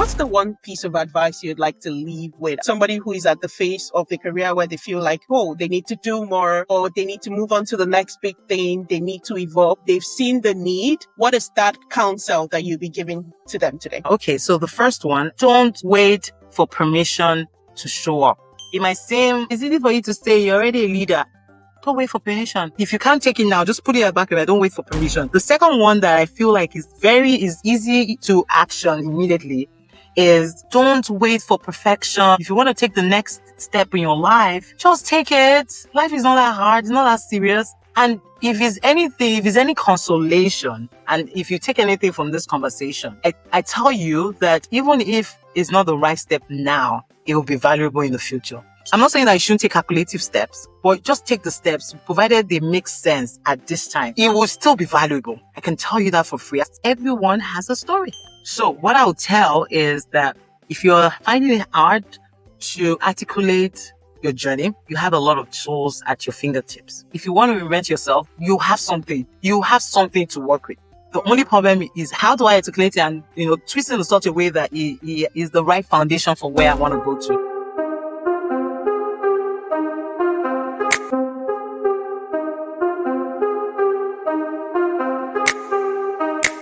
What's the one piece of advice you'd like to leave with somebody who is at the phase of the career where they feel like, oh, they need to do more, or they need to move on to the next big thing, they need to evolve, they've seen the need? What is that counsel that you'll be giving to them today? Okay, so the first one, don't wait for permission to show up. It might seem it's easy for you to say you're already a leader. Don't wait for permission. If you can't take it now, just put it at the back of it. Don't wait for permission. The second one that I feel like is easy to action immediately is don't wait for perfection. If you want to take the next step in your life, just take it. Life is not that hard. It's not that serious. And if it's any consolation, and if you take anything from this conversation, I tell you that even if it's not the right step now, it will be valuable in the future. I'm not saying that you shouldn't take calculative steps, but just take the steps, provided they make sense at this time. It will still be valuable. I can tell you that for free. Everyone has a story. So what I would tell is that if you're finding it hard to articulate your journey, you have a lot of tools at your fingertips. If you want to reinvent yourself, you have something. You have something to work with. The only problem is how do I articulate it and, twist it in such a way that it is the right foundation for where I want to go to.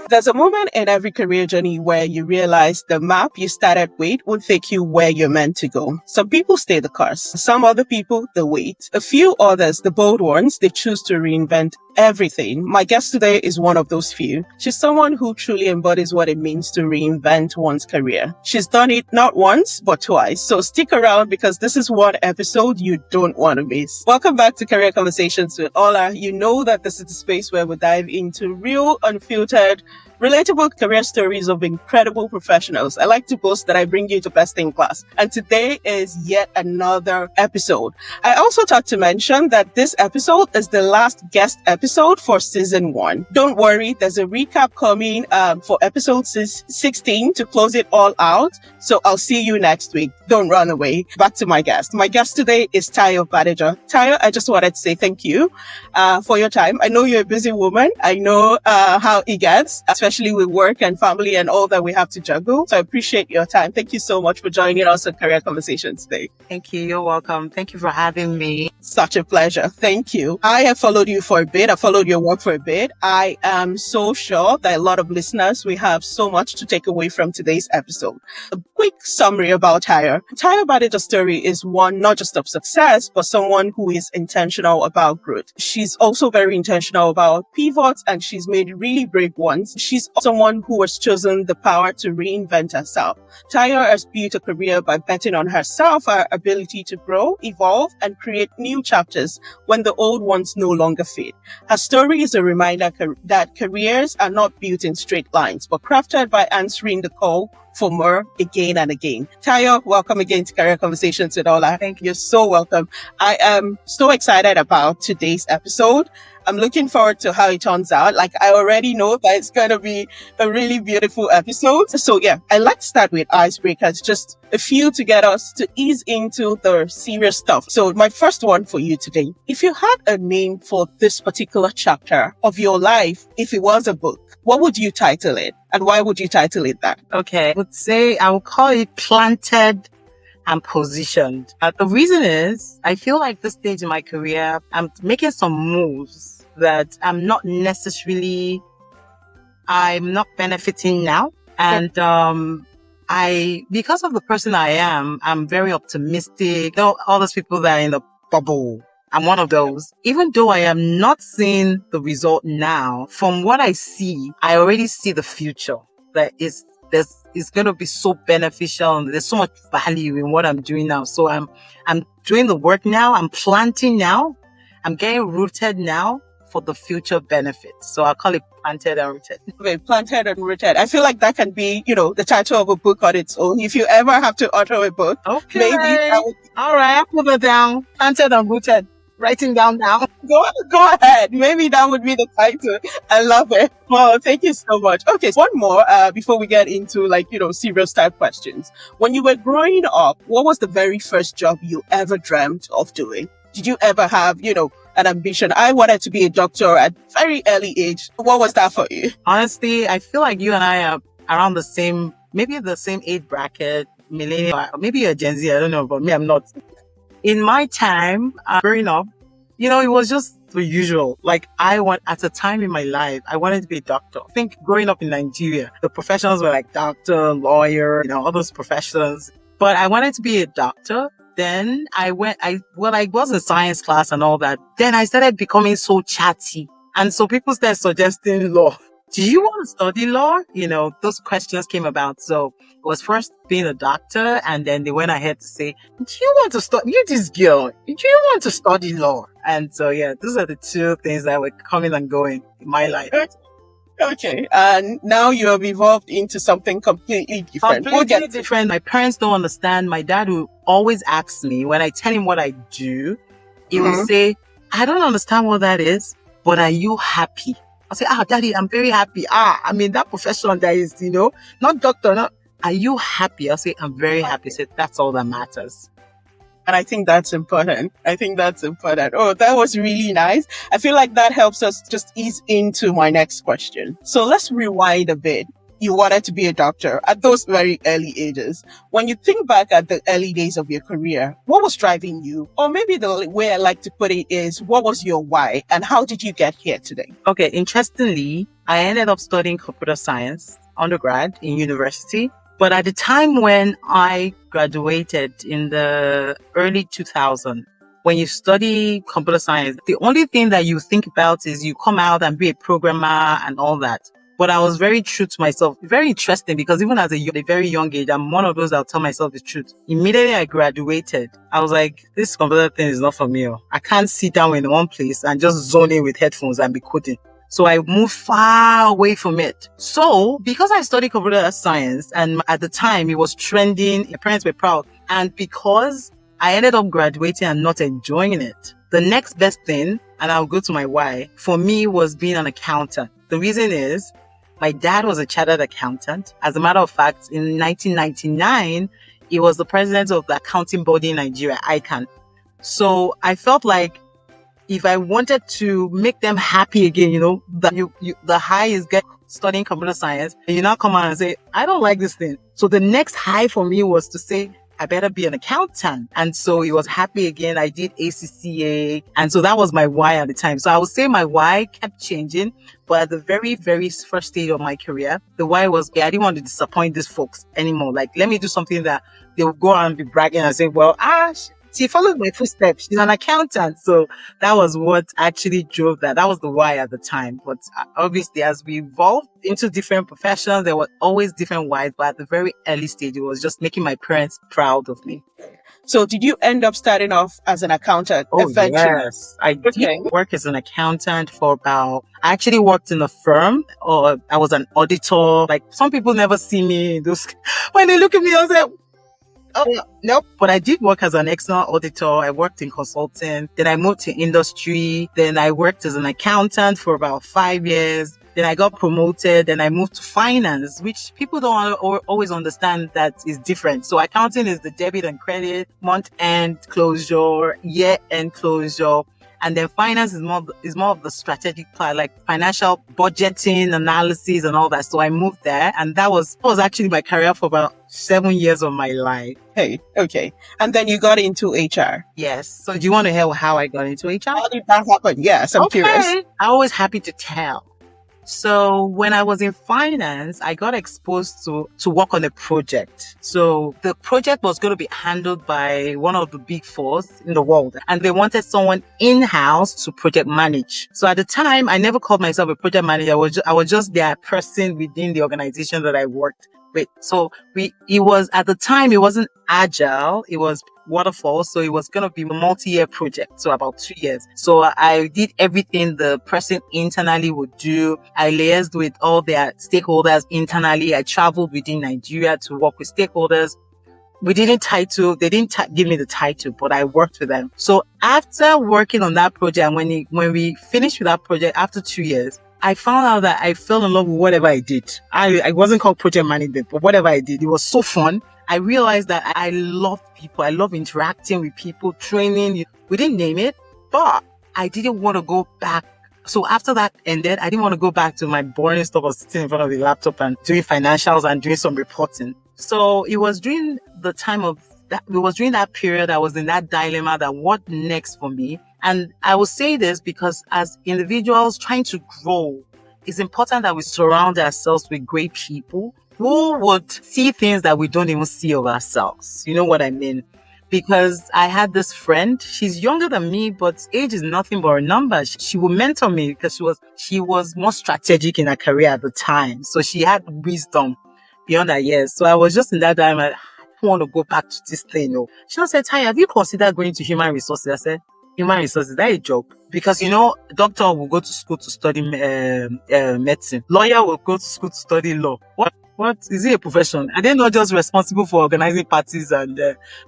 There's a moment in every career journey where you realize the map you started with will take you where you're meant to go. Some people stay the course. Some other people, they wait. A few others, the bold ones, they choose to reinvent everything. My guest today is one of those few. She's someone who truly embodies what it means to reinvent one's career. She's done it not once, but twice. So stick around because this is one episode you don't want to miss. Welcome back to Career Conversations with 𝗀𝗏. You know that this is the space where we dive into real, unfiltered, relatable career stories of incredible professionals. I like to boast that I bring you to best in class. And today is yet another episode. I also thought to mention that this episode is the last guest episode for season 1. Don't worry, there's a recap coming for episode 16 to close it all out. So I'll see you next week. Don't run away. Back to my guest. My guest today is 𝗨𝗏 Badejo. 𝗨𝗏, I just wanted to say thank you for your time. I know you're a busy woman. I know how it gets, especially with work and family and all that we have to juggle. So I appreciate your time. Thank you so much for joining us on Career Conversations today. Thank you. You're welcome. Thank you for having me. Such a pleasure. Thank you. I have followed you for a bit. I followed your work for a bit. I am so sure that a lot of listeners, we have so much to take away from today's episode. A quick summary about 𝗨𝗏. 𝗨𝗏 Badejo's story is one not just of success, but someone who is intentional about growth. She's also very intentional about pivots, and she's made really brave ones. She's someone who has chosen the power to reinvent herself. 𝗨𝗏 has built a career by betting on herself, her ability to grow, evolve, and create new chapters when the old ones no longer fit. Her story is a reminder that careers are not built in straight lines, but crafted by answering the call for more again and again. 𝗨𝗏, welcome again to Career Conversations with 𝗀𝗏. Thank you. You're so welcome. I am so excited about today's episode. I'm looking forward to how it turns out. Like, I already know that it's going to be a really beautiful episode. So yeah, I like to start with icebreakers, just a few to get us to ease into the serious stuff. So my first one for you today, if you had a name for this particular chapter of your life, if it was a book, what would you title it? And why would you title it that? Okay. I would say I would call it Planted and Positioned. The reason is I feel like this stage in my career, I'm making some moves that I'm not benefiting now. And, because of the person I am, I'm very optimistic. All those people that are in the bubble, I'm one of those. Even though I am not seeing the result now, from what I see, I already see the future that it's going to be so beneficial, and there's so much value in what I'm doing now. So I'm doing the work now. I'm planting now. I'm getting rooted now for the future benefits. So I call it Planted and Rooted. Okay, Planted and Rooted. I feel like that can be, the title of a book on its own. If you ever have to author a book, okay, maybe that would... All right, I'll put it down. Planted and Rooted. Writing down now. Go ahead. Maybe that would be the title. I love it. Well, thank you so much. Okay, so one more before we get into serious type questions. When you were growing up, what was the very first job you ever dreamt of doing? Did you ever have, an ambition? I wanted to be a doctor at very early age. What was that for you? Honestly, I feel like you and I are around the same maybe the same age bracket, millennial, or maybe you're Gen Z, I don't know, but me, I'm not. In my time, growing up, it was just the usual. Like at a time in my life, I wanted to be a doctor. I think growing up in Nigeria, the professions were like doctor, lawyer, all those professions. But I wanted to be a doctor. Then I was in science class and all that. Then I started becoming so chatty. And so people started suggesting law. Do you want to study law? Those questions came about. So it was first being a doctor, and then they went ahead to say, do you want to study, you this girl, do you want to study law? And so, yeah, those are the two things that were coming and going in my life. Okay. And now you have evolved into something completely different. Completely different. My parents don't understand. My dad will always ask me, when I tell him what I do, he will say, I don't understand what that is, but are you happy? I say, Daddy, I'm very happy. I mean, that profession that is, not doctor, are you happy? I'll say, I'm very happy. I said, that's all that matters. And I think that's important. Oh, that was really nice. I feel like that helps us just ease into my next question. So let's rewind a bit. You wanted to be a doctor at those very early ages. When you think back at the early days of your career, what was driving you? Or maybe the way I like to put it is, what was your why and how did you get here today? Okay, interestingly, I ended up studying computer science undergrad in university. But at the time when I graduated in the early 2000s, when you study computer science, the only thing that you think about is you come out and be a programmer and all that. But I was very true to myself. Very interesting, because even at a very young age, I'm one of those that'll tell myself the truth. Immediately I graduated, I was like, this computer thing is not for me. I can't sit down in one place and just zone in with headphones and be coding. So I moved far away from it. So because I studied computer science, and at the time it was trending, my parents were proud. And because I ended up graduating and not enjoying it, the next best thing, and I'll go to my why, for me was being an accountant. The reason is, my dad was a chartered accountant. As a matter of fact, in 1999, he was the president of the accounting body in Nigeria, ICANN. So I felt like if I wanted to make them happy again, that the high is studying computer science, and you now come out and say, I don't like this thing. So the next high for me was to say, I better be an accountant. And so it was happy again. I did ACCA. And so that was my why at the time. So I would say my why kept changing. But at the very, very first stage of my career, the why was, I didn't want to disappoint these folks anymore. Like, let me do something that they will go and be bragging and say, well, she followed my footsteps. She's an accountant. So that was what actually drove that. That was the why at the time. But obviously, as we evolved into different professions, there were always different whys. But at the very early stage, it was just making my parents proud of me. So did you end up starting off as an accountant? Eventually? Yes. I did work as an accountant for I actually worked in a firm, or I was an auditor. Like, some people never see me in those. When they look at me, I was like, oh, nope. But I did work as an external auditor. I worked in consulting. Then I moved to industry. Then I worked as an accountant for about 5 years. Then I got promoted. Then I moved to finance, which people don't always understand that is different. So accounting is the debit and credit, month-end closure, year-end closure. And then finance is more of the strategic part, like financial budgeting, analysis, and all that. So I moved there, and that was actually my career for about 7 years of my life. Hey, okay. And then you got into HR. Yes. So do you want to hear how I got into HR? How did that happen? Yes, I'm curious. I'm always happy to tell. So when I was in finance, I got exposed to work on a project. So the project was going to be handled by one of the big fours in the world, and they wanted someone in-house to project manage. So at the time, I never called myself a project manager. I was just their person within the organization that I worked with. So at the time, it wasn't Agile. It was waterfall. So it was going to be a multi-year project. So about 2 years. So I did everything the person internally would do. I liaised with all their stakeholders internally. I traveled within Nigeria to work with stakeholders. They didn't give me the title, but I worked with them. So after working on that project, when we finished with that project after 2 years, I found out that I fell in love with whatever I did. I wasn't called project management, but whatever I did, it was so fun. I realized that I love people. I love interacting with people, training. We didn't name it, but I didn't want to go back So after that ended, I didn't want to go back to my boring stuff of sitting in front of the laptop and doing financials and doing some reporting. So it was during the time of that, it was during that period I was in that dilemma that what next for me. And I will say this because as individuals trying to grow, it's important that we surround ourselves with great people who would see things that we don't even see of ourselves. You know what I mean? Because I had this friend, she's younger than me, but age is nothing but a number. She would mentor me because she was more strategic in her career at the time. So she had wisdom beyond her years. So I was just in that time, I don't want to go back to this thing. No. She said, "Ty, have you considered going to human resources?" I said, "Human resources, that a job?" Because, doctor will go to school to study medicine. Lawyer will go to school to study law. What is it a profession? Are they not just responsible for organizing parties and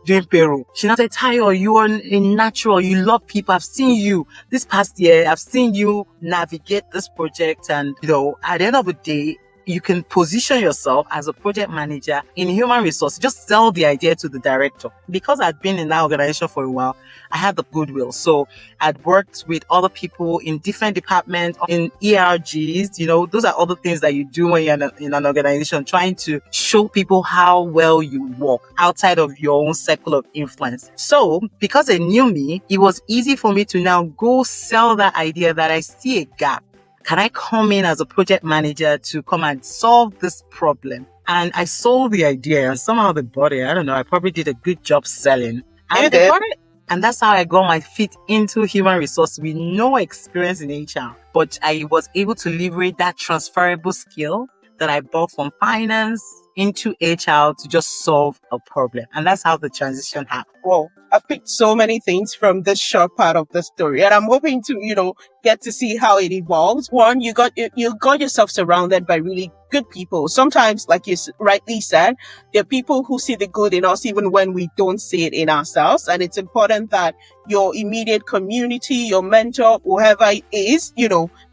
doing payroll? She now said, "Tayo, you are a natural. You love people. I've seen you this past year. I've seen you navigate this project. And, at the end of the day, you can position yourself as a project manager in human resources. Just sell the idea to the director." Because I'd been in that organization for a while, I had the goodwill. So I'd worked with other people in different departments, in ERGs. Those are other things that you do when you're in an organization, trying to show people how well you work outside of your own circle of influence. So because they knew me, it was easy for me to now go sell that idea that I see a gap. Can I come in as a project manager to come and solve this problem? And I sold the idea and somehow they bought it. I don't know. I probably did a good job selling. And they bought it. And that's how I got my feet into human resources with no experience in HR. But I was able to leverage that transferable skill that I bought from finance into HR to just solve a problem. And that's how the transition happened. Well, I picked so many things from this short part of the story, and I'm hoping to, get to see how it evolves. One, you got yourself surrounded by really good people. Sometimes, like you rightly said, there are people who see the good in us even when we don't see it in ourselves. And it's important that your immediate community, your mentor, whoever it is,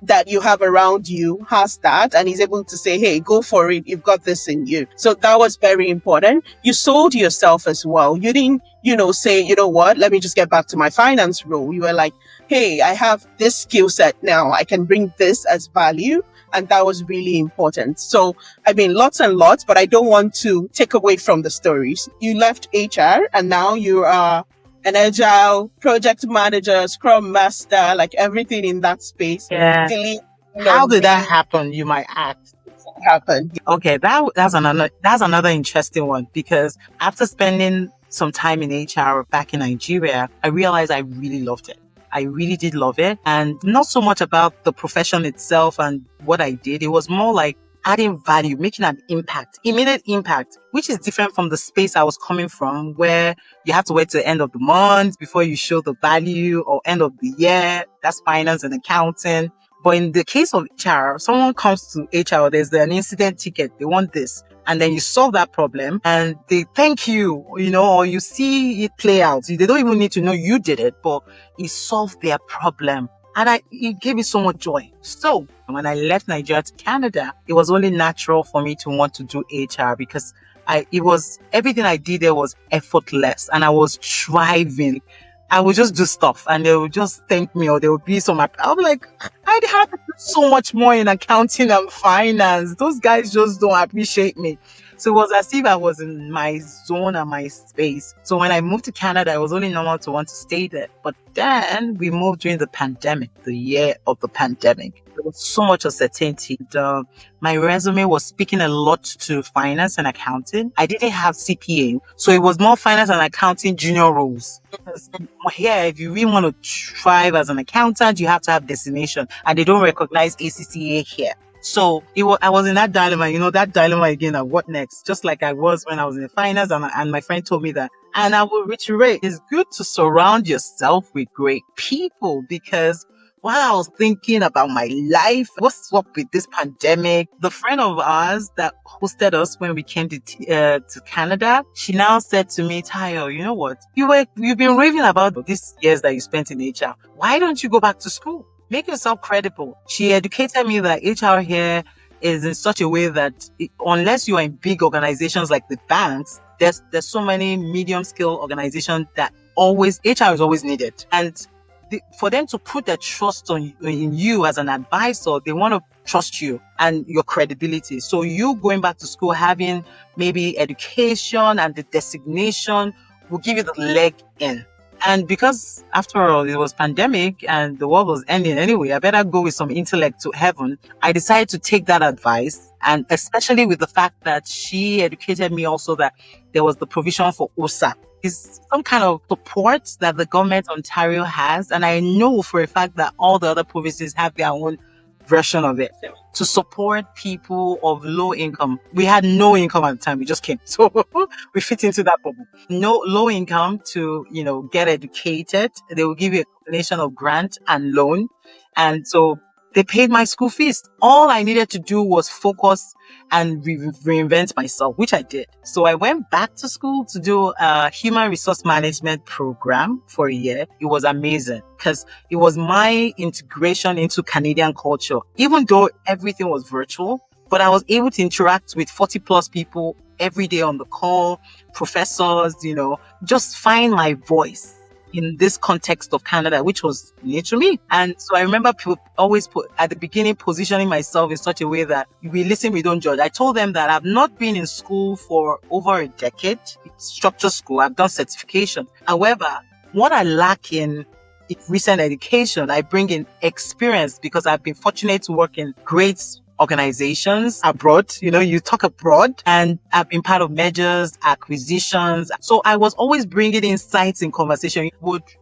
that you have around you has that and is able to say, "Hey, go for it. You've got this in you." So that was very important. You sold yourself as well. You didn't, say, "You know what, let me just get back to my finance role." You were like, "Hey, I have this skill set now. I can bring this as value." And that was really important. So, lots and lots, but I don't want to take away from the stories. You left HR and now you are an Agile Project Manager, Scrum Master, like everything in that space. Yeah. How did that happen, you might ask? Happened. Okay, that's another interesting one, because after spending some time in HR back in Nigeria, I realized I really loved it. I really did love it. And not so much about the profession itself and what I did. It was more like adding value, making an impact, immediate impact, which is different from the space I was coming from, where you have to wait till the end of the month before you show the value, or end of the year. That's finance and accounting. But in the case of HR, someone comes to HR, there's an incident ticket, they want this. And then you solve that problem and they thank you, or you see it play out. They don't even need to know you did it, but it solved their problem. And it gave me so much joy. So when I left Nigeria to Canada, it was only natural for me to want to do HR, because everything I did there was effortless and I was thriving. I would just do stuff and they would just thank me, or there would be I'm like, I'd have so much more in accounting and finance. Those guys just don't appreciate me. So it was as if I was in my zone and my space. So when I moved to Canada, it was only normal to want to stay there. But then we moved during the pandemic, the year of the pandemic. There was so much uncertainty. My resume was speaking a lot to finance and accounting. I didn't have CPA, so it was more finance and accounting junior roles. Here, if you really want to thrive as an accountant, you have to have destination, and they don't recognize ACCA here. So I was in that dilemma, that dilemma again of what next, just like I was when I was in finance, and my friend told me that. And I will reiterate, it's good to surround yourself with great people, because while I was thinking about my life, what's up with this pandemic, the friend of ours that hosted us when we came to Canada, she now said to me, "Tayo, you know what? You've been raving about these years that you spent in HR. Why don't you go back to school? Make yourself credible." She educated me that HR here is in such a way that unless you are in big organizations like the banks, there's so many medium scale organizations that HR is always needed. And for them to put their trust in you as an advisor, they want to trust you and your credibility. So you going back to school, having maybe education and the designation will give you the leg in. And because after all, it was pandemic and the world was ending anyway, I better go with some intellect to heaven. I decided to take that advice, and especially with the fact that she educated me also that there was the provision for 𝗧𝗧. It's some kind of support that the government of Ontario has. And I know for a fact that all the other provinces have their own version of it to support people of low income. We had no income at the time. We just came. So we fit into that bubble. No low income to, get educated. They will give you a combination of grant and loan. And so they paid my school fees. All I needed to do was focus and reinvent myself, which I did. So I went back to school to do a human resource management program for a year. It was amazing because it was my integration into Canadian culture. Even though everything was virtual, but I was able to interact with 40 plus people every day on the call, professors, just find my voice in this context of Canada, which was new to me. And so I remember people always at the beginning positioning myself in such a way that we listen, we don't judge. I told them that I've not been in school for over a decade. It's structured school. I've done certification. However, what I lack in recent education, I bring in experience because I've been fortunate to work in great organizations abroad. You talk abroad, and I've been part of mergers, acquisitions. So I was always bringing insights in conversation.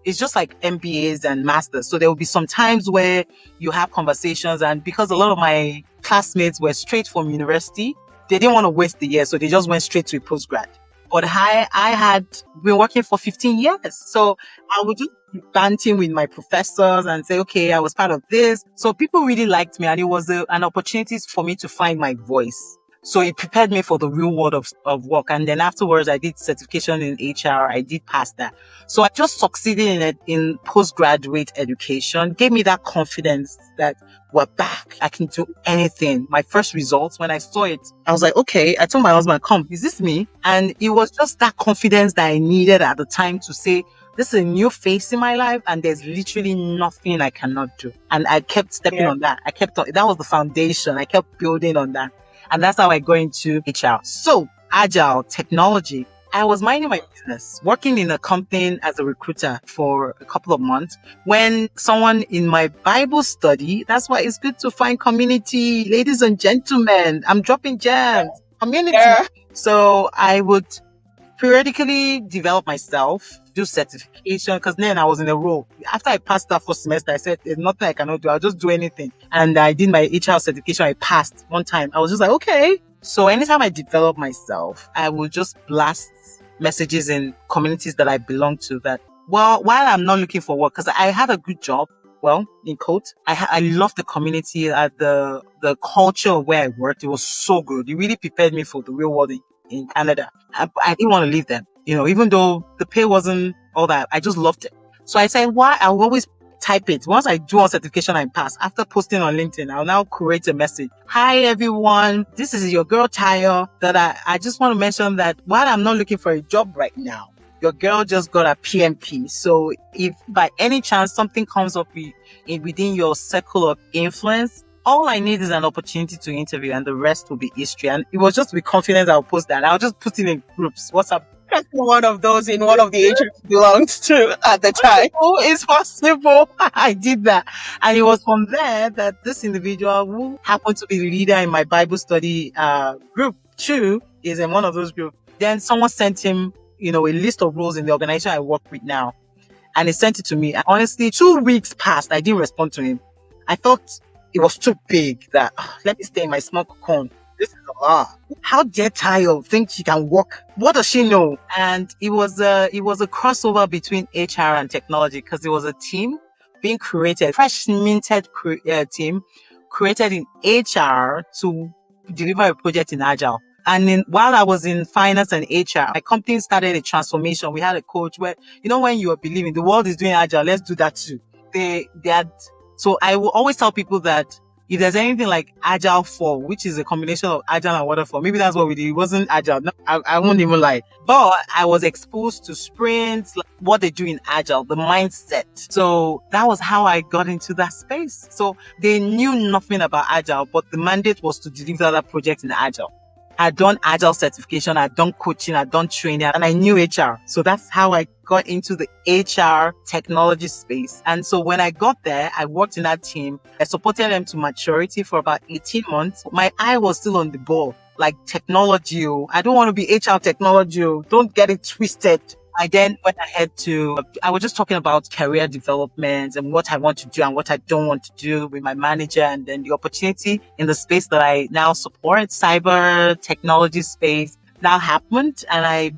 It's just like MBAs and masters. So there will be some times where you have conversations, and because a lot of my classmates were straight from university, they didn't want to waste the year. So they just went straight to a postgrad. But I had been working for 15 years. So I would just be banting with my professors and say, okay, I was part of this. So people really liked me, and it was an opportunity for me to find my voice. So it prepared me for the real world of work. And then afterwards, I did certification in HR. I did pass that. So I just succeeded in it in postgraduate education, gave me that confidence that we're back. I can do anything. My first results, when I saw it, I was like, okay, I told my husband, come, is this me? And it was just that confidence that I needed at the time to say, this is a new phase in my life, and there's literally nothing I cannot do. And I kept stepping on that. That was the foundation. I kept building on that. And that's how I got into HR. So Agile technology. I was minding my business, working in a company as a recruiter for a couple of months when someone in my Bible study, that's why it's good to find community, ladies and gentlemen, I'm dropping gems, community. Yeah. So I would periodically develop myself, do certification, because then I was in a role. After I passed that first semester, I said, there's nothing I cannot do. I'll just do anything. And I did my HR certification. I passed one time. I was just like, okay. So anytime I develop myself, I will just blast messages in communities that I belong to that, while I'm not looking for work, because I had a good job, in quotes, I love the community, the culture of where I worked. It was so good. It really prepared me for the real world in Canada. I didn't want to leave them, even though the pay wasn't all that. I just loved it. So I said, I will always type it. Once I do a certification and pass, after posting on LinkedIn, I'll now create a message. Hi, everyone. This is your girl, Tayo, that I just want to mention that while I'm not looking for a job right now, your girl just got a PMP. So if by any chance something comes up within your circle of influence, all I need is an opportunity to interview, and the rest will be history. And it was just with confidence I'll post that. I'll just put it in groups. WhatsApp. One of those in one of the agencies belonged to at the time. Oh, it's possible. I did that. And it was from there that this individual, who happened to be the leader in my Bible study group, too, is in one of those groups. Then someone sent him, a list of roles in the organization I work with now. And he sent it to me. And honestly, 2 weeks passed. I didn't respond to him. I thought it was too big that, let me stay in my small cocoon. This is a lot. How dare Tayo think she can work? What does she know? And it was a crossover between HR and technology, because it was a team being created, fresh minted team created in HR to deliver a project in Agile. And while I was in finance and HR, my company started a transformation. We had a coach where, when you are believing the world is doing Agile, let's do that too. So I will always tell people that if there's anything like Agile 4, which is a combination of Agile and Waterfall, maybe that's what we did. It wasn't Agile. No, I won't even lie. But I was exposed to sprints, like what they do in Agile, the mindset. So that was how I got into that space. So they knew nothing about Agile, but the mandate was to deliver that project in Agile. I'd done Agile certification, I'd done coaching, I'd done training, and I knew HR. So that's how I got into the HR technology space. And so when I got there, I worked in that team. I supported them to maturity for about 18 months. My eye was still on the ball, like technology. I don't want to be HR technology. Don't get it twisted. I then went ahead I was just talking about career development and what I want to do and what I don't want to do with my manager. And then the opportunity in the space that I now support, cyber technology space, now happened. And I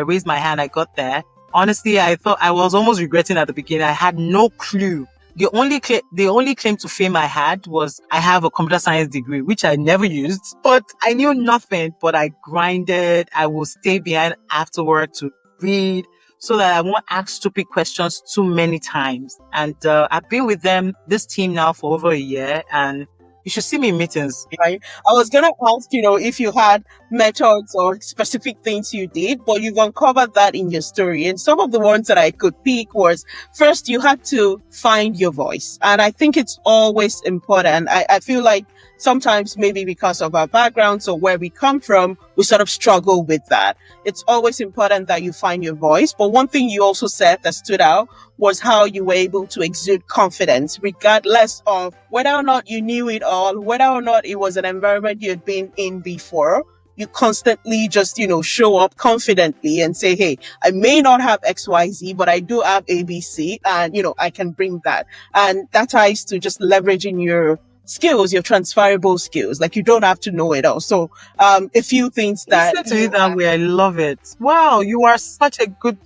raised my hand. I got there. Honestly, I thought I was almost regretting at the beginning. I had no clue. The only claim to fame I had was I have a computer science degree, which I never used, but I knew nothing, but I grinded. I will stay behind afterward to read so that I won't ask stupid questions too many times. And I've been with this team now for over a year, and you should see me in meetings. Right. I was going to ask, if you had methods or specific things you did, but you've uncovered that in your story. And some of the ones that I could pick was, first, you had to find your voice. And I think it's always important. I feel like sometimes maybe because of our backgrounds or where we come from, we sort of struggle with that. It's always important that you find your voice. But one thing you also said that stood out was how you were able to exude confidence, regardless of whether or not you knew it all, whether or not it was an environment you had been in before. You constantly just, show up confidently and say, hey, I may not have XYZ, but I do have ABC, and, I can bring that. And that ties to just leveraging your skills, your transferable skills. Like, you don't have to know it all. So, a few things that... Listen to it that way. I love it. Wow, you are such a good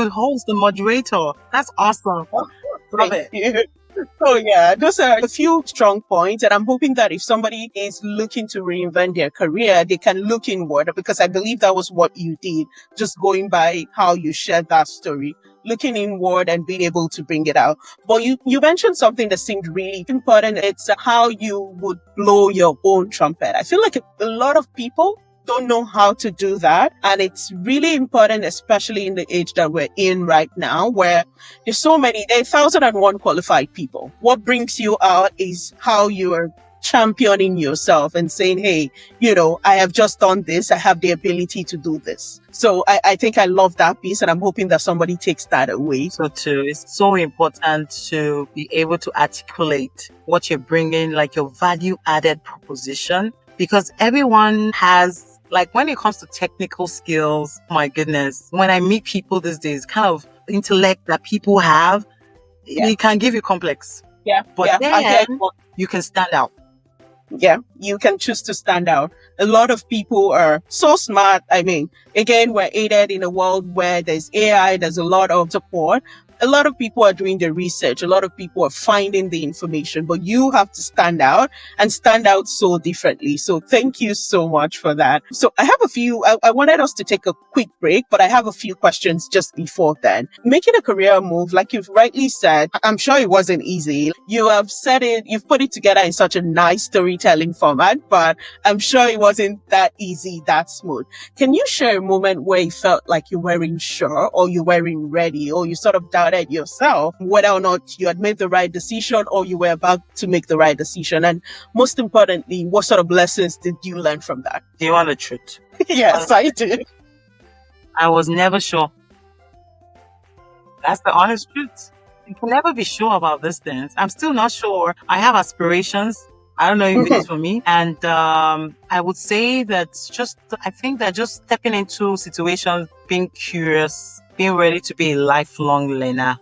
host, the moderator. That's awesome. Love it. Oh yeah, those are a few strong points, and I'm hoping that if somebody is looking to reinvent their career, they can look inward, because I believe that was what you did, just going by how you shared that story, looking inward and being able to bring it out. But you mentioned something that seemed really important. It's how you would blow your own trumpet. I feel like a lot of people don't know how to do that. And it's really important, especially in the age that we're in right now, where there's 1,001 qualified people. What brings you out is how you are championing yourself and saying, hey, I have just done this. I have the ability to do this. So I think I love that piece, and I'm hoping that somebody takes that away. So too, it's so important to be able to articulate what you're bringing, like your value added proposition, because everyone has, like, when it comes to technical skills, my goodness, when I meet people these days, kind of intellect that people have, it can give you complex. Yeah. But then you can stand out. Yeah, you can choose to stand out. A lot of people are so smart. I mean, again, we're aided in a world where there's AI, there's a lot of support. A lot of people are doing the research. A lot of people are finding the information, but you have to stand out and stand out so differently. So thank you so much for that. So I have I wanted us to take a quick break, but I have a few questions just before then. Making a career move, like you've rightly said, I'm sure it wasn't easy. You have said it, you've put it together in such a nice storytelling format, but I'm sure it wasn't that easy, that smooth. Can you share a moment where you felt like you weren't sure, or you weren't ready, or you sort of doubted yourself whether or not you had made the right decision, or you were about to make the right decision? And most importantly, what sort of lessons did you learn from that? Do you want the truth? Yes, I do. I was never sure. That's the honest truth. You can never be sure about these things. I'm still not sure. I have aspirations. I don't know if it is for me. And I would say that I think that just stepping into situations, being curious, being ready to be a lifelong learner.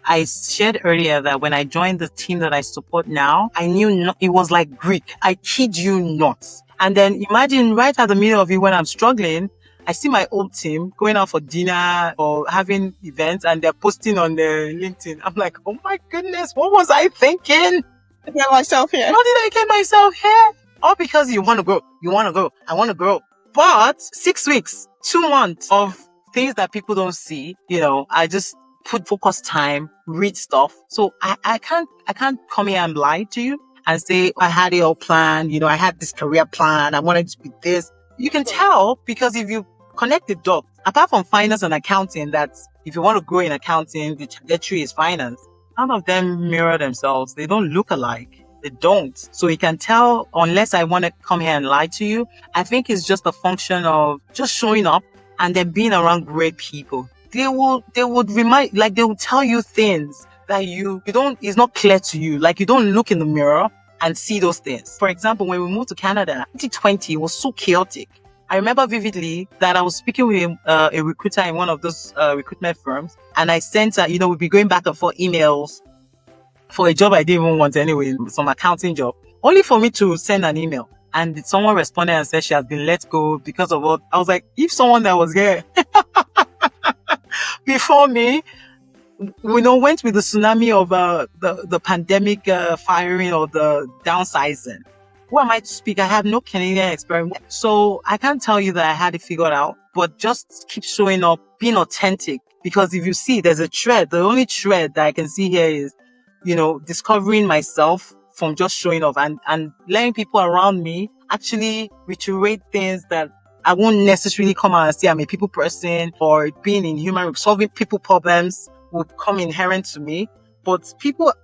I shared earlier that when I joined the team that I support now, I knew it was like Greek. I kid you not. And then imagine right at the middle of it, when I'm struggling, I see my old team going out for dinner or having events, and they're posting on their LinkedIn. I'm like, oh my goodness, what was I thinking? I get myself here. How did I get myself here? All because you want to grow. I want to grow. But 6 weeks, 2 months of things that people don't see, I just put focus time, read stuff. So I can't come here and lie to you. and say, I had it all planned, I had this career plan, I wanted to be this. You can tell because if you connect the dots, apart from finance and accounting, that if you want to grow in accounting, the trajectory is finance. None of them mirror themselves. They don't look alike. They don't. So you can tell, unless I want to come here and lie to you, I think it's just a function of just showing up and then being around great people. They would remind, like they will tell you things that you don't, it's not clear to you. Like you don't look in the mirror and see those things. For example, when we moved to Canada, 2020 was so chaotic. I remember vividly that I was speaking with a recruiter in one of those recruitment firms, and I sent, we'd be going back and forth emails for a job I didn't even want anyway, some accounting job, only for me to send an email. And someone responded and said she has been let go because of what? I was like, if someone that was here before me, went with the tsunami of the pandemic firing or the downsizing, who am I to speak? I have no Canadian experience. So I can't tell you that I had it figured out, but just keep showing up, being authentic. Because if you see, there's a thread. The only thread that I can see here is, discovering myself from just showing up and letting people around me actually reiterate things that I won't necessarily come out and say I'm a people person, or being in solving people problems would come inherent to me. But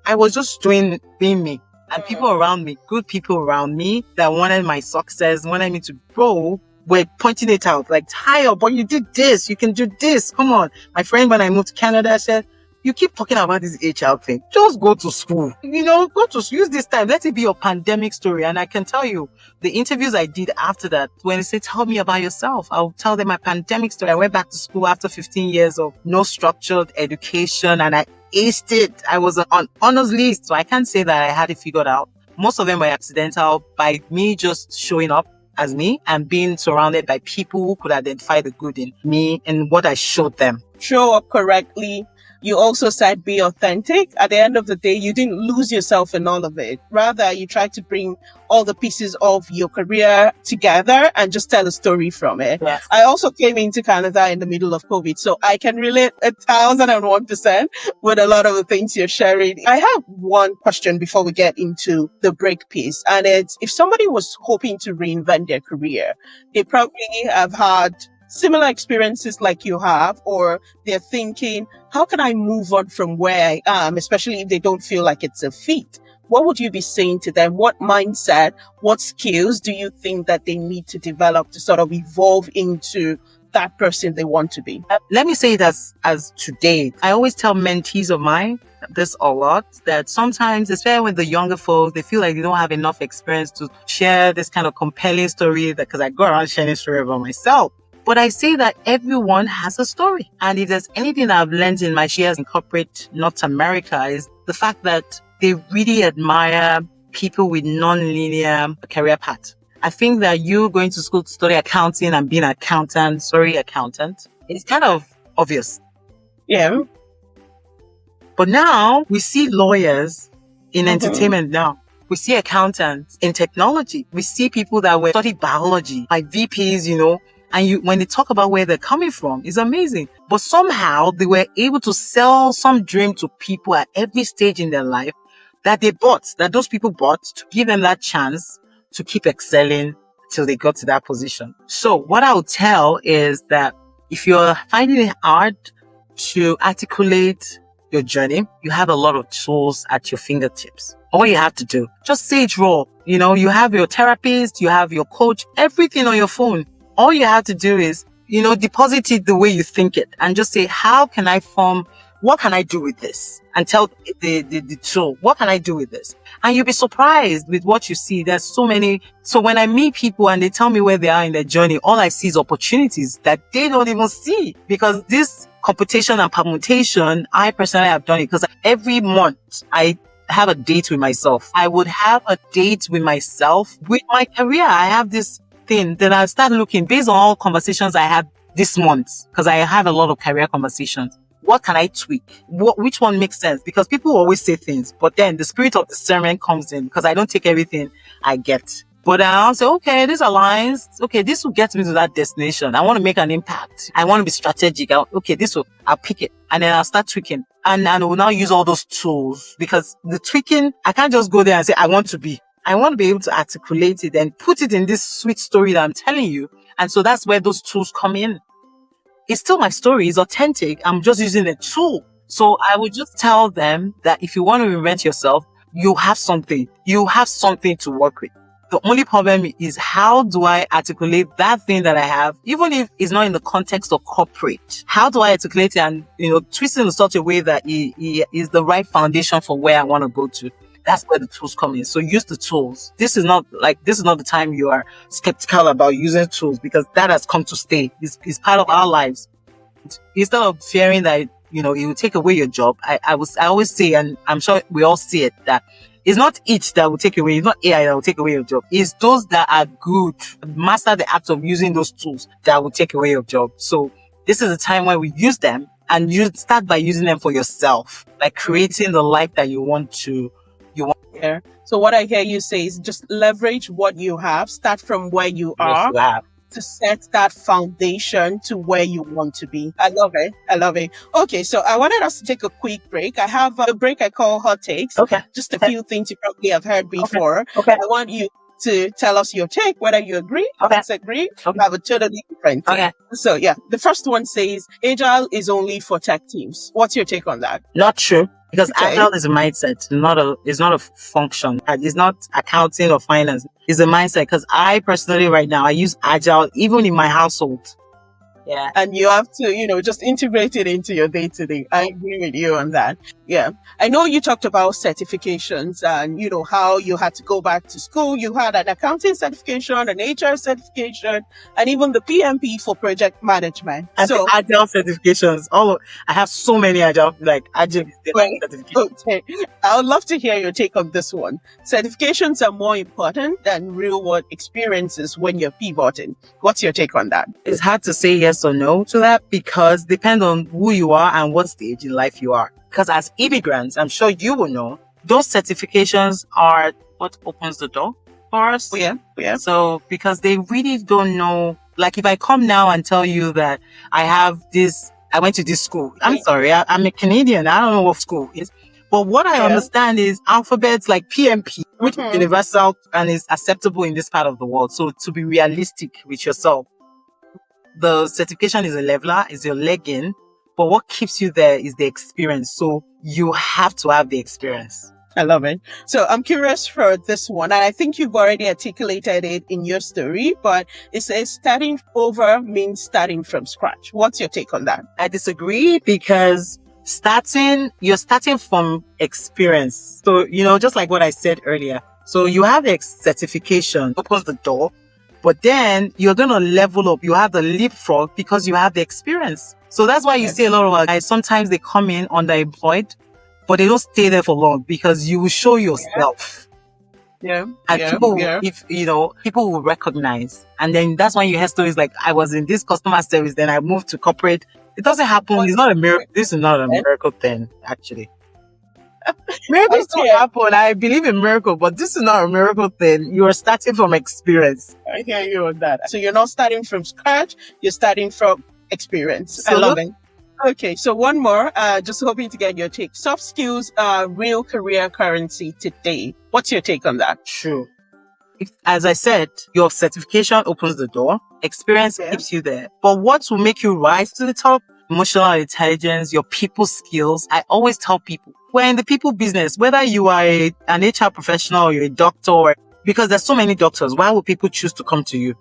I was just being me. And people around me, good people around me that wanted my success, wanted me to grow, were pointing it out. Like, Tayo, but you did this. You can do this. Come on. My friend, when I moved to Canada, said, you keep talking about this HR thing. Just go to school. Use this time. Let it be your pandemic story. And I can tell you, the interviews I did after that, when they say, tell me about yourself, I'll tell them my pandemic story. I went back to school after 15 years of no structured education, and I aced it. I was on honors list, so I can't say that I had it figured out. Most of them were accidental by me just showing up as me and being surrounded by people who could identify the good in me and what I showed them. Show up correctly. You also said be authentic. At the end of the day, you didn't lose yourself in all of it. Rather, you tried to bring all the pieces of your career together and just tell a story from it. Yes. I also came into Canada in the middle of COVID, so I can relate 1,001% with a lot of the things you're sharing. I have one question before we get into the break piece, and it's, if somebody was hoping to reinvent their career, they probably have had similar experiences like you have, or they're thinking, how can I move on from where I am, especially if they don't feel like it's a fit? What would you be saying to them? What mindset, what skills do you think that they need to develop to sort of evolve into that person they want to be? Let me say it as today. I always tell mentees of mine this a lot, that sometimes, especially with the younger folks, they feel like they don't have enough experience to share this kind of compelling story, because I go around sharing story about myself. But I say that everyone has a story. And if there's anything that I've learned in my years in corporate North America, is the fact that they really admire people with non-linear career path. I think that you going to school to study accounting and being an accountant, it's kind of obvious. Yeah. But now we see lawyers in entertainment now. We see accountants in technology. We see people that were studied biology, like VPs, and when they talk about where they're coming from, it's amazing. But somehow they were able to sell some dream to people at every stage in their life that those people bought to give them that chance to keep excelling till they got to that position. So what I would tell is that if you're finding it hard to articulate your journey, you have a lot of tools at your fingertips. All you have to do, just say it raw. You have your therapist, you have your coach, everything on your phone. All you have to do is, deposit it the way you think it and just say, what can I do with this? And tell the tool, what can I do with this? And you'll be surprised with what you see. There's so many. So when I meet people and they tell me where they are in their journey, all I see is opportunities that they don't even see, because this computation and permutation, I personally have done it because every month I have a date with myself. I would have a date with myself with my career. I have this thing, then I start looking based on all conversations I had this month, because I have a lot of career conversations. What can I tweak? Which one makes sense? Because people always say things, but then the spirit of discernment comes in, because I don't take everything I get. But I'll say, okay, this aligns. Okay, this will get me to that destination. I want to make an impact. I want to be strategic. I'll pick it. And then I'll start tweaking. And we'll now use all those tools, because the tweaking, I can't just go there and say, I want to be able to articulate it and put it in this sweet story that I'm telling you. And so that's where those tools come in. It's still my story. It's authentic. I'm just using a tool. So I would just tell them that if you want to reinvent yourself, you have something. You have something to work with. The only problem is, how do I articulate that thing that I have, even if it's not in the context of corporate? How do I articulate it and, twist it in such a way that it is the right foundation for where I want to go to? That's where the tools come in. So use the tools. This is not the time you are skeptical about using tools, because that has come to stay. It's part of our lives. Instead of fearing that, it will take away your job, I always say, and I'm sure we all see it, that it's not it that will take away, it's not AI that will take away your job. It's those that are good, master the act of using those tools, that will take away your job. So this is a time where we use them, and you start by using them for yourself, like creating the life that you want. Yeah. So what I hear you say is just leverage what you have, start from where you are. To set that foundation to where you want to be. I love it. Okay, so I wanted us to take a quick break. I have a break I call hot takes. Okay. Just a few things you probably have heard before. Okay. I want you to tell us your take, whether you agree or disagree. Okay. I have a totally different take. Okay. So yeah, the first one says Agile is only for tech teams. What's your take on that? Not true. Because Agile is a mindset, it's not a function. It's not accounting or finance. It's a mindset. Because I personally right now, I use Agile even in my household. Yeah. And you have to, just integrate it into your day-to-day. I agree with you on that. Yeah. I know you talked about certifications and, how you had to go back to school. You had an accounting certification, an HR certification, and even the PMP for project management. And so Agile certifications. I have so many Agile certifications. Okay. I would love to hear your take on this one. Certifications are more important than real-world experiences when you're pivoting. What's your take on that? It's hard to say yes or no to that, because depend on who you are and what stage in life you are. Because as immigrants, I'm sure you will know, those certifications are what opens the door for us. Yeah. So, because they really don't know, like if I come now and tell you that I went to this school, I'm sorry, I'm a Canadian, I don't know what school is. But what I understand is alphabets like PMP, which is universal and is acceptable in this part of the world. So to be realistic with yourself, the certification is a leveler, is your leg in, but what keeps you there is the experience. So you have to have the experience. I love it. So I'm curious for this one, and I think you've already articulated it in your story, but it says starting over means starting from scratch. What's your take on that? I disagree, because you're starting from experience. So, just like what I said earlier. So you have the certification, opens the door. But then you're going to level up. You have the leapfrog because you have the experience. So that's why you see a lot of guys, sometimes they come in underemployed, but they don't stay there for long, because you will show yourself. Yeah. And people will recognize. And then that's when you hear stories like, I was in this customer service, then I moved to corporate. It doesn't happen. It's not a miracle. This is not a miracle thing, actually. Miracles don't happen. I believe in miracle, but this is not a miracle thing. You are starting from experience. I hear you on that. So you're not starting from scratch, you're starting from experience. I love it. Okay, so one more, just hoping to get your take. Soft skills are real career currency today. What's your take on that? True. As I said, your certification opens the door. Experience keeps you there. But what will make you rise to the top? Emotional intelligence, your people skills. I always tell people, we're in the people business, whether you are an HR professional or you're a doctor, because there's so many doctors, why would people choose to come to you?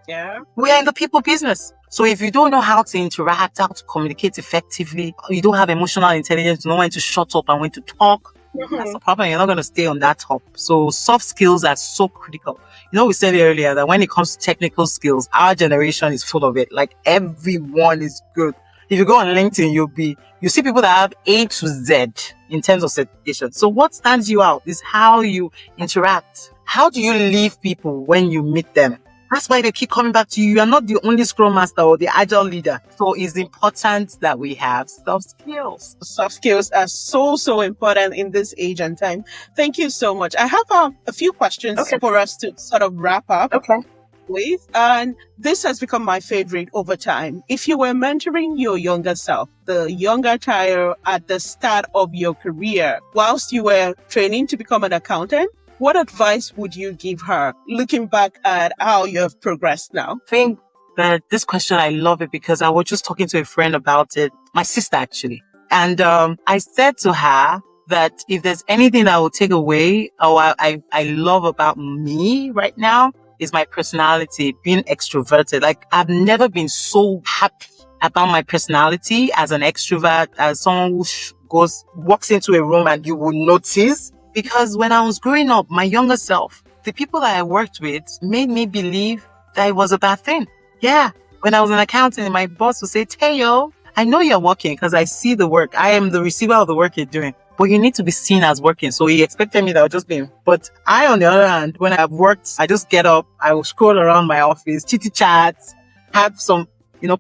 Yeah. We are in the people business. So if you don't know how to interact, how to communicate effectively, you don't have emotional intelligence, you know when to shut up and when to talk, that's the problem. You're not going to stay on that top. So soft skills are so critical. We said earlier that when it comes to technical skills, our generation is full of it. Like everyone is good. If you go on LinkedIn, you see people that have A to Z in terms of certification. So what stands you out is how you interact. How do you leave people when you meet them? That's why they keep coming back to you. You are not the only Scrum Master or the Agile leader. So it's important that we have soft skills. Soft skills are so important in this age and time. Thank you so much. I have a few questions for us to sort of wrap up. Okay. with, and this has become my favorite over time. If you were mentoring your younger self, the younger child at the start of your career, whilst you were training to become an accountant, what advice would you give her, looking back at how you have progressed now? I think that this question, I love it because I was just talking to a friend about it, my sister actually. And I said to her that if there's anything that I will take away or I love about me right now is my personality, being extroverted. Like I've never been so happy about my personality as an extrovert, as someone who walks into a room and you will notice. Because when I was growing up, my younger self, the people that I worked with made me believe that it was a bad thing. Yeah. When I was an accountant, my boss would say, Teo, I know you're working because I see the work. I am the receiver of the work you're doing, but you need to be seen as working. So he expected me that I would just be. But I, on the other hand, when I've worked, I just get up, I will scroll around my office, chitty chats, have some,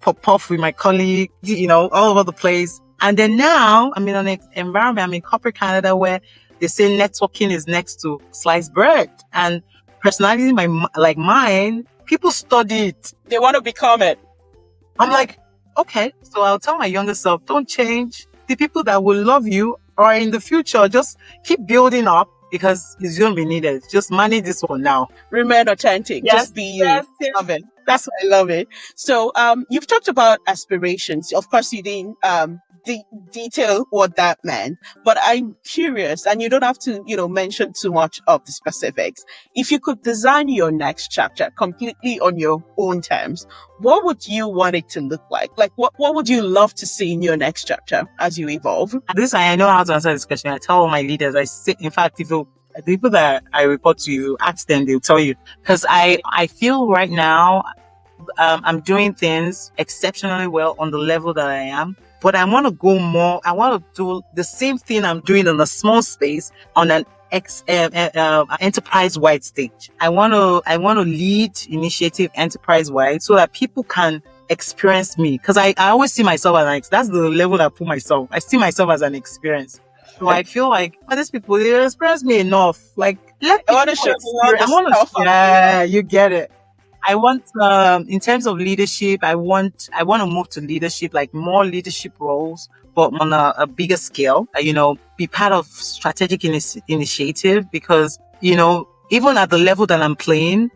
pop with my colleague, all over the place. And then now I'm in an environment, I'm in corporate Canada where they say networking is next to sliced bread, and personality like mine, people study it. They want to become it. I'm like, okay. So I'll tell my younger self, don't change. The people that will love you are in the future. Just keep building up because it's going to be needed. Just manage this one now. Remain authentic. Yes, just be you. Yes. Love it. I love it. So you've talked about aspirations. Of course, you didn't detail what that meant, but I'm curious, and you don't have to, mention too much of the specifics. If you could design your next chapter completely on your own terms, what would you want it to look like? Like, what would you love to see in your next chapter as you evolve? I know how to answer this question. I tell all my leaders, I say, in fact, if the people that I report to, you ask them, they'll tell you. Because I feel right now, I'm doing things exceptionally well on the level that I am. But I want to go more. I want to do the same thing I'm doing in a small space on an enterprise-wide stage. I want to lead initiative enterprise-wide so that people can experience me. Because I always see myself as that's the level I put myself. I see myself as an experience. So I feel like these people, they experience me enough. Like, I want to show you yeah, you get it. I want, in terms of leadership, I want to move to leadership, like more leadership roles, but on a bigger scale, be part of strategic initiative because, even at the level that I'm playing,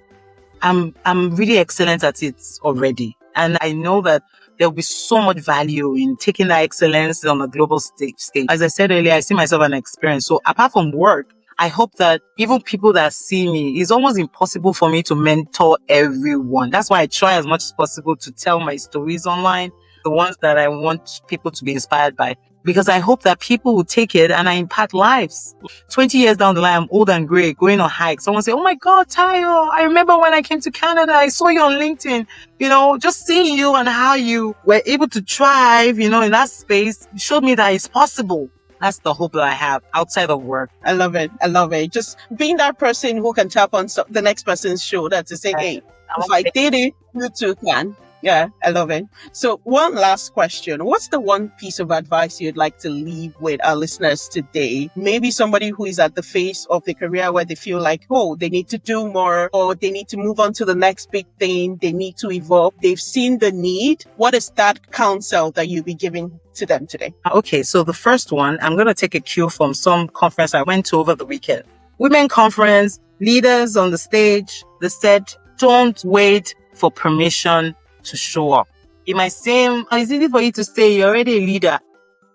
I'm really excellent at it already. And I know that there'll be so much value in taking that excellence on a global stage. As I said earlier, I see myself as an experience. So apart from work, I hope that even people that see me, it's almost impossible for me to mentor everyone. That's why I try as much as possible to tell my stories online, the ones that I want people to be inspired by. Because I hope that people will take it and I impact lives. 20 years down the line, I'm old and gray, going on hikes. Someone say, oh my God, Tayo, I remember when I came to Canada, I saw you on LinkedIn. Just seeing you and how you were able to thrive, in that space showed me that it's possible. That's the hope that I have outside of work. I love it. Just being that person who can tap on the next person's shoulder to say, hey, if I did it, you too can. Yeah, I love it. So one last question. What's the one piece of advice you'd like to leave with our listeners today? Maybe somebody who is at the phase of the career where they feel like, they need to do more, or they need to move on to the next big thing. They need to evolve. They've seen the need. What is that counsel that you'll be giving to them today? Okay, so the first one, I'm going to take a cue from some conference I went to over the weekend. Women conference, leaders on the stage, they said, don't wait for permission to show up. It might seem it's easy for you to say you're already a leader.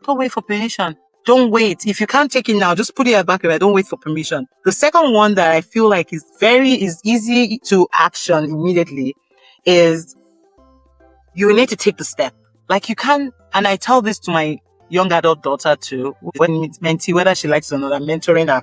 Don't wait for permission. Don't wait. If you can't take it now, just put it at the back of it. Don't wait for permission. The second one that I feel like is easy to action immediately is you need to take the step. Like you can't, and I tell this to my young adult daughter too, when it's mentee, whether she likes it or not, I'm mentoring her,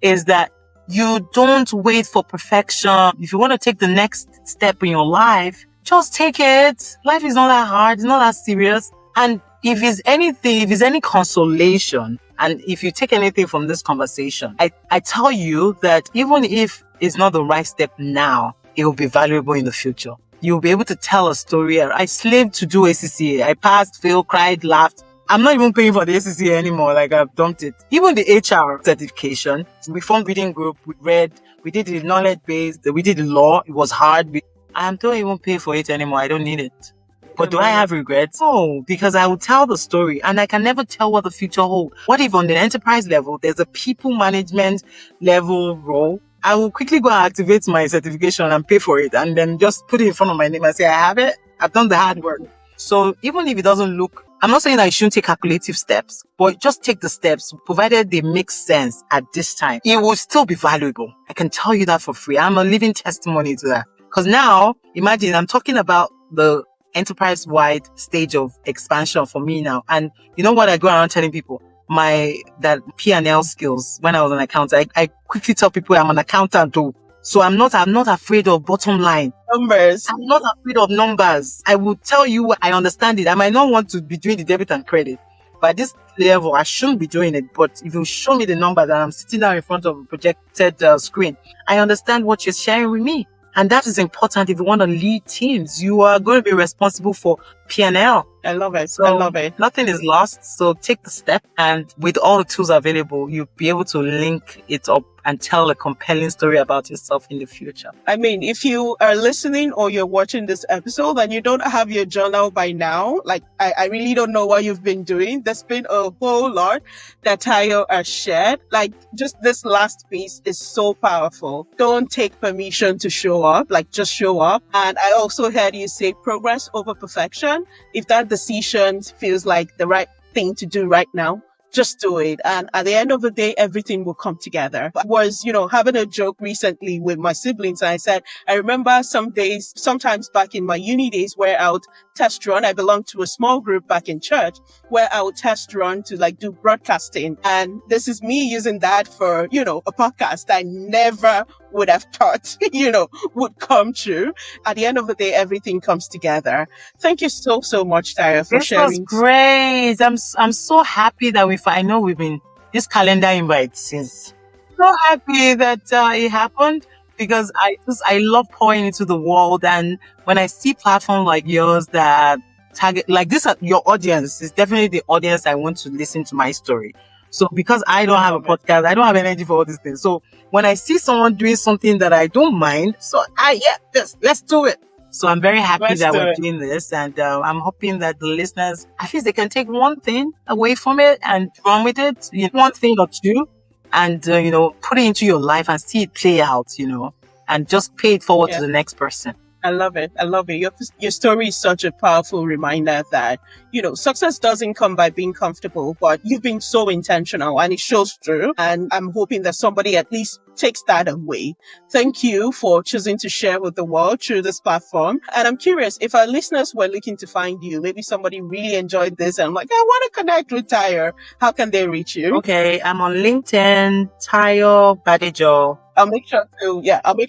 is that you don't wait for perfection. If you want to take the next step in your life, just take it. Life is not that hard. It's not that serious. And if it's any consolation, and if you take anything from this conversation, I tell you that even if it's not the right step now, it will be valuable in the future. You'll be able to tell a story. I slaved to do ACCA. I passed, failed, cried, laughed. I'm not even paying for the 𝗧𝘂 anymore. Like, I've dumped it. Even the HR certification, we formed reading group, we read, we did the knowledge base, we did the law. It was hard. I don't even pay for it anymore. I don't need it. But do I have regrets? No, because I will tell the story and I can never tell what the future holds. What if on the enterprise level, there's a people management level role? I will quickly go and activate my certification and pay for it and then just put it in front of my name and say, I have it. I've done the hard work. So even if it doesn't look, I'm not saying that you shouldn't take calculative steps, but just take the steps, provided they make sense at this time. It will still be valuable. I can tell you that for free. I'm a living testimony to that. Because now, imagine I'm talking about the enterprise-wide stage of expansion for me now. And you know what I go around telling people? That P&L skills, when I was an accountant, I quickly tell people I'm an accountant too. So I'm not afraid of bottom line. Numbers. I'm not afraid of numbers. I will tell you, I understand it. I might not want to be doing the debit and credit. But at this level, I shouldn't be doing it. But if you show me the numbers and I'm sitting down in front of a projected screen, I understand what you're sharing with me. And that is important if you want to lead teams. You are going to be responsible for P&L. I love it. So I love it. Nothing is lost. So take the step. And with all the tools available, you'll be able to link it up and tell a compelling story about yourself in the future. I mean, if you are listening or you're watching this episode and you don't have your journal by now, like, I really don't know what you've been doing. There's been a whole lot that Tayo has shared. Like, just this last piece is so powerful. Don't take permission to show up, like, just show up. And I also heard you say progress over perfection. If that decision feels like the right thing to do right now, just do it. And at the end of the day, everything will come together. I was, having a joke recently with my siblings. And I said, I remember sometimes back in my uni days where I would test run. I belonged to a small group back in church where I would test run to do broadcasting. And this is me using that for, a podcast I never would have thought, would come true. At the end of the day, everything comes together. Thank you so much, Tayo, for sharing. This was great. I'm so happy that I know we've been this calendar invite since. So happy that it happened because I love pouring into the world. And when I see platforms like yours that target, like this, your audience is definitely the audience I want to listen to my story. So because I don't have a podcast, I don't have energy for all these things. So when I see someone doing something that I don't mind, let's do it. So I'm very happy that we're doing this. And I'm hoping that the listeners, at least they can take one thing away from it and run with it, one thing or two, and, put it into your life and see it play out, and just pay it forward to the next person. I love it. Your story is such a powerful reminder that, success doesn't come by being comfortable, but you've been so intentional and it shows through. And I'm hoping that somebody at least takes that away. Thank you for choosing to share with the world through this platform. And I'm curious, if our listeners were looking to find you, maybe somebody really enjoyed this and I want to connect with Tayo, how can they reach you? Okay, I'm on LinkedIn, Tayo Badejo. I'll make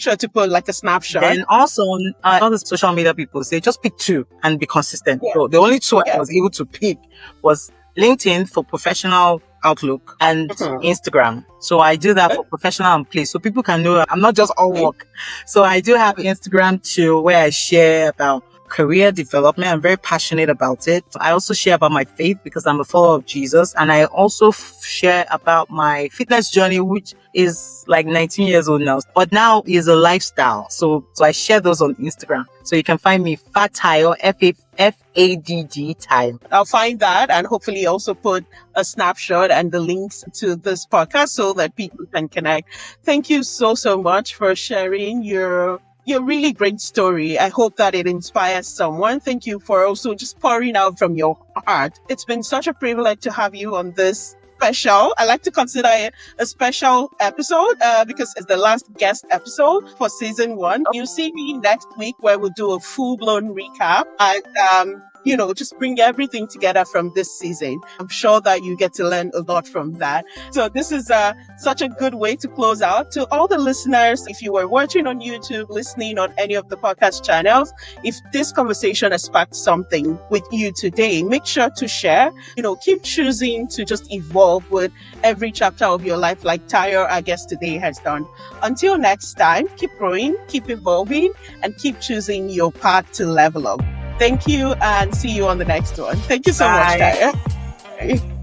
sure to put a snapshot. And also on all the social media people say just pick two and be consistent. Yeah. So the only two I was able to pick was LinkedIn for professional outlook and Instagram. So I do that for professional and play. So people can know I'm not just all work. So I do have Instagram too, where I share about career development. I'm very passionate about it. I also share about my faith because I'm a follower of Jesus. And I also share about my fitness journey, which is 19 years old now, but now is a lifestyle. So I share those on Instagram. So you can find me Tayo, F-A-D-D Tayo. I'll find that and hopefully also put a snapshot and the links to this podcast so that people can connect. Thank you so much for sharing your really great story. I hope that it inspires someone. Thank you for also just pouring out from your heart. It's been such a privilege to have you on this special. I like to consider it a special episode because it's the last guest episode for season 1. You'll see me next week where we'll do a full-blown recap and just bring everything together from this season. I'm sure that you get to learn a lot from that. So this is such a good way to close out. To all the listeners, if you were watching on YouTube, listening on any of the podcast channels, if this conversation has sparked something with you today, make sure to share. Keep choosing to just evolve with every chapter of your life like Tayo, our guest today, has done. Until next time, keep growing, keep evolving, and keep choosing your path to level up. Thank you and see you on the next one. Thank you so much, Tayo. Bye.